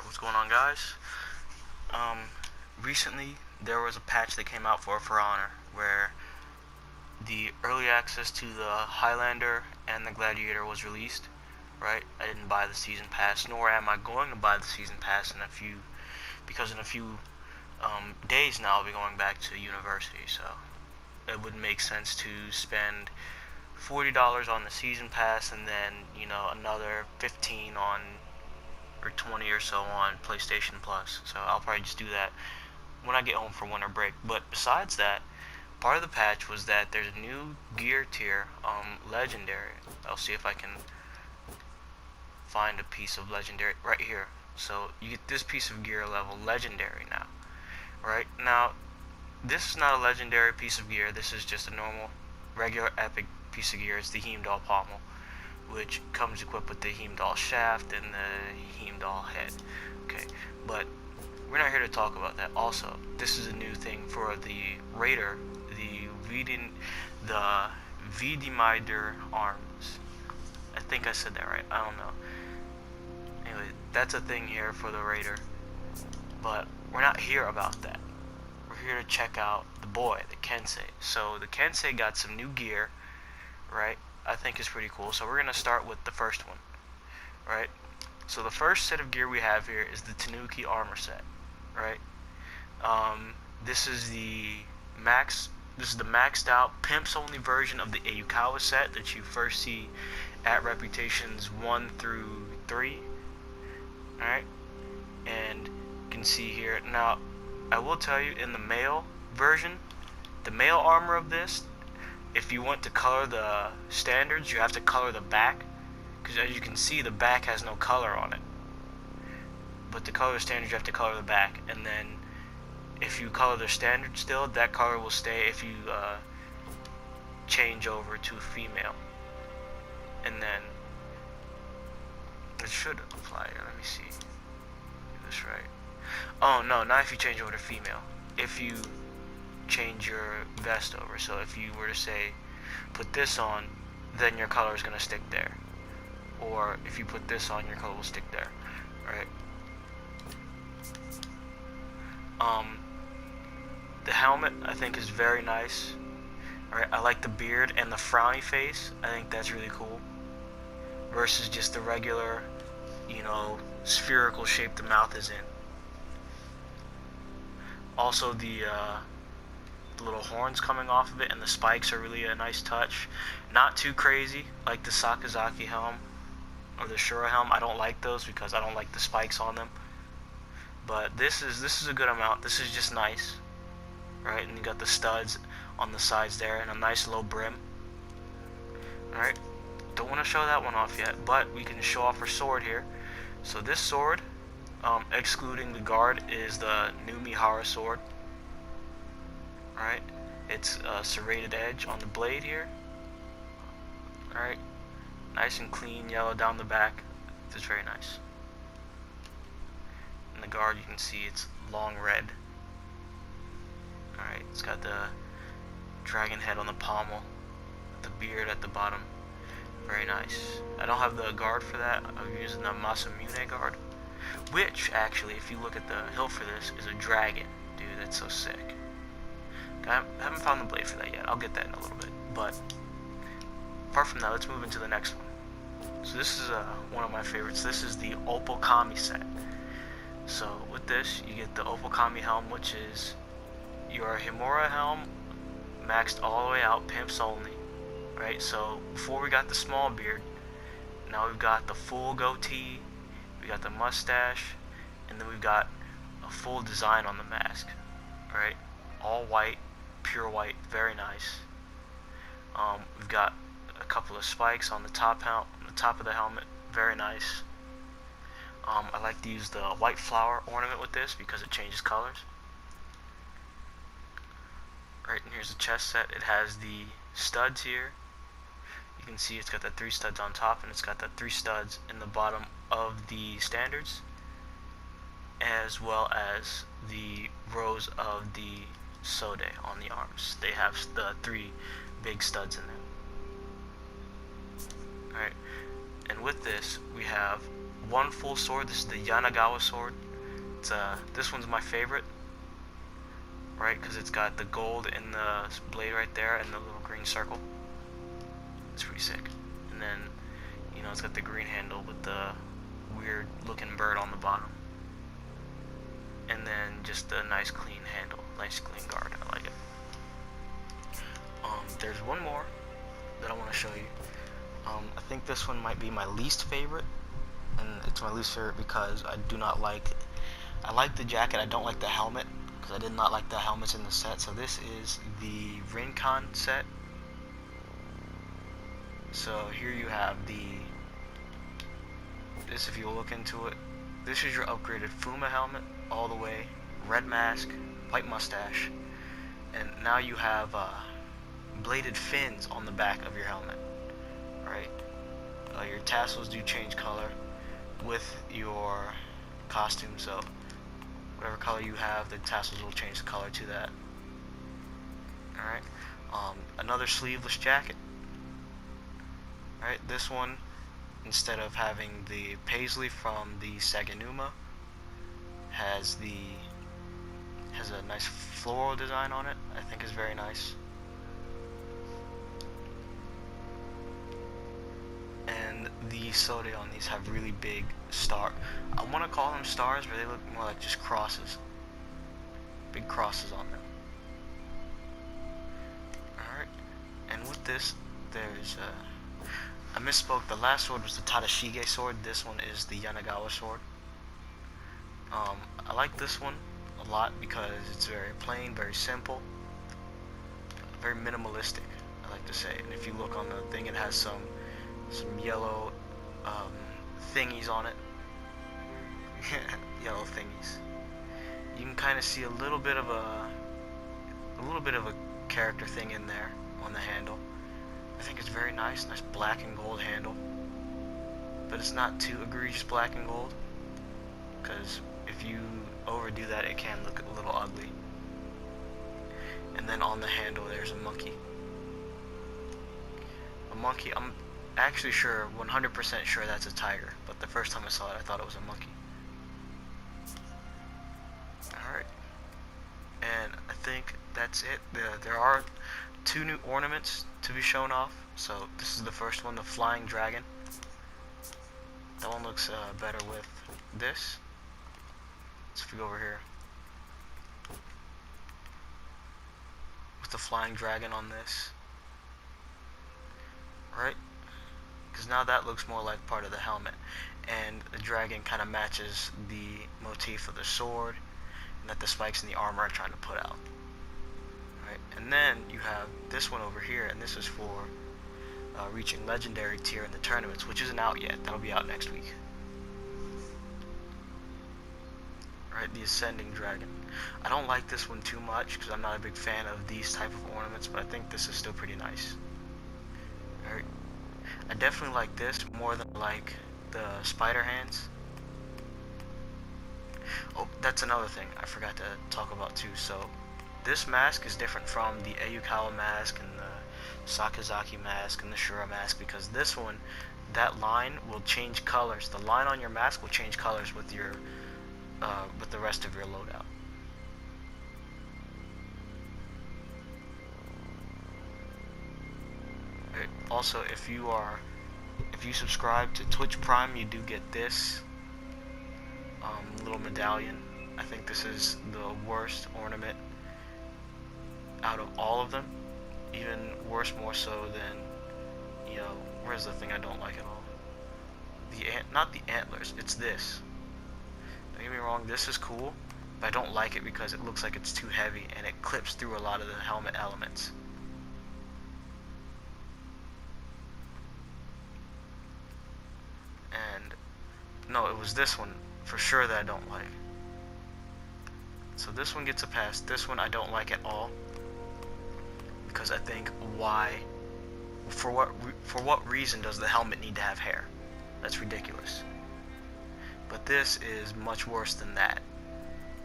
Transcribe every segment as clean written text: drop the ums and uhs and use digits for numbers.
What's going on, guys? Recently there was a patch that came out For Honor where the early access to the Highlander and the Gladiator was released. Right? I didn't buy the season pass, nor am I going to buy the season pass because in a few days now I'll be going back to university, so it would make sense to spend $40 on the season pass and then another 15 on or 20 or so on PlayStation Plus. So I'll probably just do that when I get home for winter break. But besides that, part of the patch was that there's a new gear tier, Legendary. I'll see if I can find a piece of Legendary right here. So you get this piece of gear level Legendary now. Right? Now, this is not a Legendary piece of gear. This is just a normal, regular, epic piece of gear. It's the Heimdall pommel, which comes equipped with the Heimdall shaft and the Heimdall head. Okay, but we're not here to talk about that. Also, this is a new thing for the Raider, the Vidimider arms. I think I said that right. I don't know. Anyway, that's a thing here for the Raider, but we're not here about that. We're here to check out the boy, the Kensei. So the Kensei got some new gear, right? I think is pretty cool. So we're gonna start with the first one, right? So the first set of gear we have here is the Tanuki armor set, right? This is the maxed out pimps only version of the Ogawa set that you first see at Reputations 1 through 3. Alright? And you can see here. Now, I will tell you, in the male version, the male armor of this, if you want to color the standards, you have to color the back, because as you can see, the back has no color on it. But to color the standards, you have to color the back, and then if you color the standard still, that color will stay if you change over to female. And then it should apply. Let me see. Do this right. Oh no, not if you change over to female. If you change your vest over. So if you were to say put this on, then your color is going to stick there. Or if you put this on, your color will stick there. Right? The helmet I think is very nice. Alright, I like the beard and the frowny face. I think that's really cool. Versus just the regular, spherical shape the mouth is in. Also the little horns coming off of it and the spikes are really a nice touch. Not too crazy like the Sakazaki helm or the Shura helm. I don't like those because I don't like the spikes on them. But this is a good amount. This is just nice. Right, and you got the studs on the sides there and a nice low brim. Alright, don't want to show that one off yet, but we can show off her sword here. So this sword, excluding the guard, is the new Mihara Sword. Alright, it's a serrated edge on the blade here. Alright, nice and clean yellow down the back. It's very nice. And the guard, you can see it's long red. Alright, it's got the dragon head on the pommel, the beard at the bottom. Very nice. I don't have the guard for that. I'm using the Masamune guard, which actually, if you look at the hilt for this, is a dragon. Dude, that's so sick. I haven't found the blade for that yet. I'll get that in a little bit. But apart from that, let's move into the next one. So this is one of my favorites. This is the Opel Commie Set. So with this, you get the Opel Commie helm, which is your Himura helm, maxed all the way out, pimps only. Right, so before we got the small beard, now we've got the full goatee, we got the mustache, and then we've got a full design on the mask. Right, all white, pure white, very nice. We've got a couple of spikes on the top of the helmet, very nice. I like to use the white flower ornament with this because it changes colors. Right, and here's the chest set. It has the studs here. You can see it's got the 3 studs on top, and it's got the 3 studs in the bottom of the standards, as well as the rows of the Sode on the arms. They have the 3 big studs in them. Alright, and with this we have one full sword. This is the Ogawa sword. It's this one's my favorite, right? Because it's got the gold in the blade right there and the little green circle. It's pretty sick. And then, you know, it's got the green handle with the weird looking bird on the bottom. And then just a nice clean handle, nice clean guard. I like it. There's one more that I want to show you. I think this one might be my least favorite, and it's my least favorite because I do not like. I like the jacket. I don't like the helmet because I did not like the helmets in the set. So this is the Rincon set. So here you have this. If you look into it, this is your upgraded Fuma helmet all the way, red mask, white mustache, and now you have bladed fins on the back of your helmet. Right, your tassels do change color with your costume, so whatever color you have, the tassels will change the color to that. Alright, another sleeveless jacket. Alright, this one, instead of having the paisley from the Saganuma, has a nice floral design on it. I think is very nice. And the Sode on these have really big I want to call them stars, but they look more like just crosses. Big crosses on them. Alright, and with this, there's I misspoke. The last sword was the Tadashige sword. This one is the Ogawa sword. I like this one a lot because it's very plain, very simple, very minimalistic, I like to say. And if you look on the thing, it has some yellow thingies on it. Yellow thingies. You can kind of see a little bit of a character thing in there on the handle. I think it's very nice black and gold handle, but it's not too egregious black and gold, because if you overdo that, it can look a little ugly. And then on the handle, there's a monkey. I'm actually sure, 100% sure that's a tiger, but the first time I saw it, I thought it was a monkey. Alright, and I think that's it. There are 2 new ornaments to be shown off. So this is the first one, the flying dragon. That one looks better with this. So if we go over here, with the flying dragon on this, right? Because now that looks more like part of the helmet, and the dragon kind of matches the motif of the sword and that the spikes in the armor are trying to put out. Right? And then you have this one over here, and this is for reaching legendary tier in the tournaments, which isn't out yet. That'll be out next week. Right, the ascending dragon. I don't like this one too much because I'm not a big fan of these type of ornaments, but I think this is still pretty nice. Alright, I definitely like this more than like the spider hands. Oh, that's another thing I forgot to talk about too. So this mask is different from the Ayukawa mask and the Sakazaki mask and the Shura mask, because this one, that line will change colors. The line on your mask will change colors with your with the rest of your loadout. Also, if you subscribe to Twitch Prime, you do get this little medallion. I think this is the worst ornament out of all of them. Even worse, more so than, you know, where's the thing I don't like at all? Not the antlers, it's this. Don't get me wrong, this is cool, but I don't like it because it looks like it's too heavy and it clips through a lot of the helmet elements. And no, it was this one for sure that I don't like. So this one gets a pass. This one I don't like at all, because I think for what reason does the helmet need to have hair? That's ridiculous. But this is much worse than that,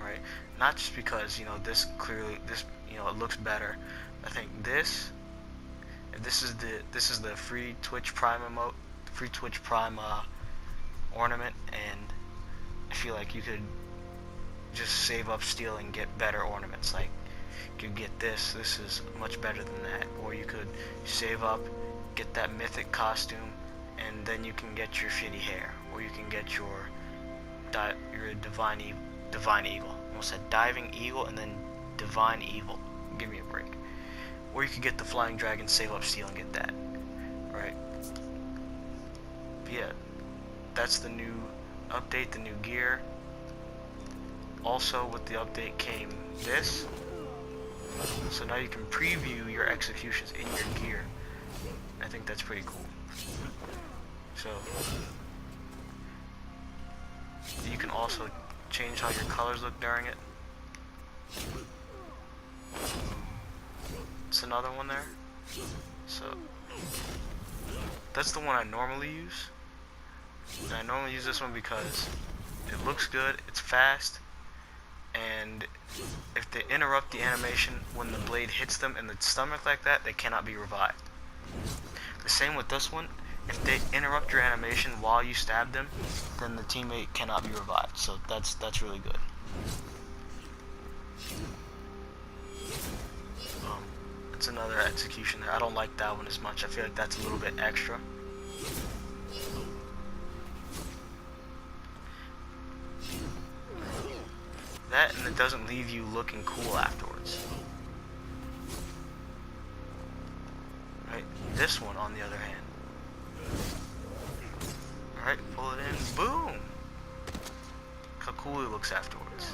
right? Not just because, you know, this you know, it looks better. I think this, if this is the free Twitch Prime emote, free Twitch Prime ornament, and I feel like you could just save up steel and get better ornaments. Like, you could get this is much better than that, or you could save up, get that mythic costume, and then you can get your shitty hair, or you can get your divine eagle. Almost said diving eagle and then divine eagle. Give me a break. Or you could get the flying dragon, save up steel, and get that. Right? But yeah, that's the new update, the new gear. Also, with the update came this. So now you can preview your executions in your gear. I think that's pretty cool. So you can also change how your colors look during it. It's another one there. So that's the one I normally use. And I normally use this one because it looks good, it's fast, and if they interrupt the animation when the blade hits them in the stomach like that, they cannot be revived. The same with this one. If they interrupt your animation while you stab them, then the teammate cannot be revived. So that's really good. It's another execution there. I don't like that one as much. I feel like that's a little bit extra. That, and it doesn't leave you looking cool afterwards. Right? This one, on the other hand. Alright, pull it in. Boom! Look how cool it looks afterwards.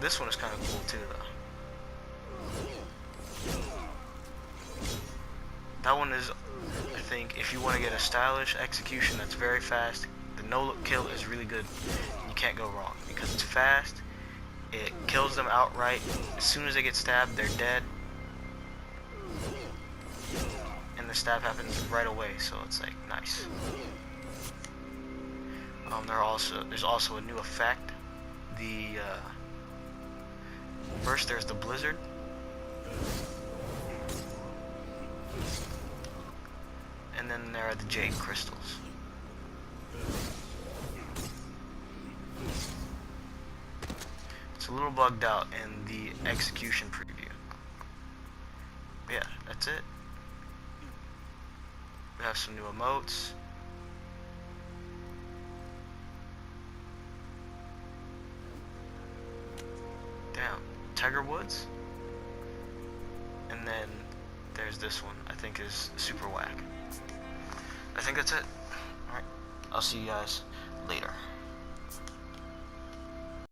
This one is kind of cool too, though. That one is, I think, if you want to get a stylish execution that's very fast, the no-look kill is really good. You can't go wrong because it's fast. It kills them outright. As soon as they get stabbed, they're dead. And the stab happens right away, so it's like nice. There's also a new effect. First there's the blizzard. And then there are the jade crystals. It's a little bugged out in the execution preview. But yeah, that's it. We have some new emotes. Damn, Tiger Woods. And then there's this one, I think is super whack. I think that's it. Alright, I'll see you guys later.